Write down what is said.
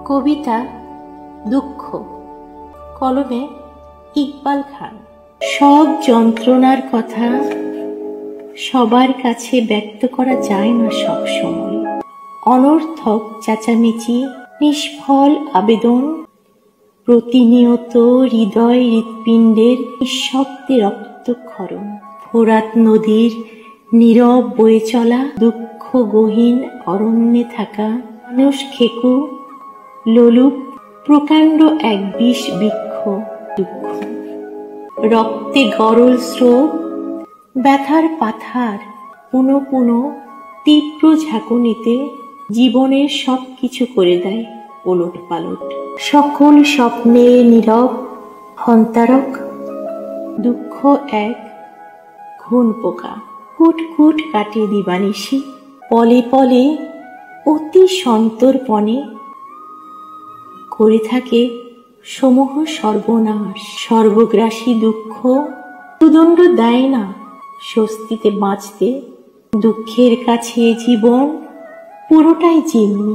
কবিতা দুঃখ, কলমে ইকবাল খান। সব যন্ত্রণার কথা সবার কাছে ব্যক্ত করা যায় না সব সময়। অনর্থক চেঁচামেচি, নিষ্ফল আবেদন, প্রতিনিয়ত হৃদয় হৃৎপিণ্ডের নিঃশব্দে রক্তক্ষরণ, ফোরাত নদীর নীরব বয়ে চলা, দুঃখ গহীন অরণ্যে থাকা মানুষ খেকু লোলুপ, প্রকাণ্ড এক বিষ বৃক্ষ দুঃখ। রক্তে গরল স্রোত, ব্যথার পাথার, পুনঃ পুনঃ তীব্র ঝাঁকুনিতে জীবনের সব কিছু করে দেয় ওলট পালট। সকল স্বপ্নে নীরব হন্তারক, দুঃখ এক ঘুণ পোকা, কুট কুট কাটে দিবানিশি, পলে পলে অতি সন্তর্পণে করে থাকে সমূহ সর্বনাশ। সর্বগ্রাসী দুঃখ দুদণ্ড দেয় না স্বস্তিতে বাঁচতে, দুঃখের কাছে জীবন পুরোটাই জিম্মি।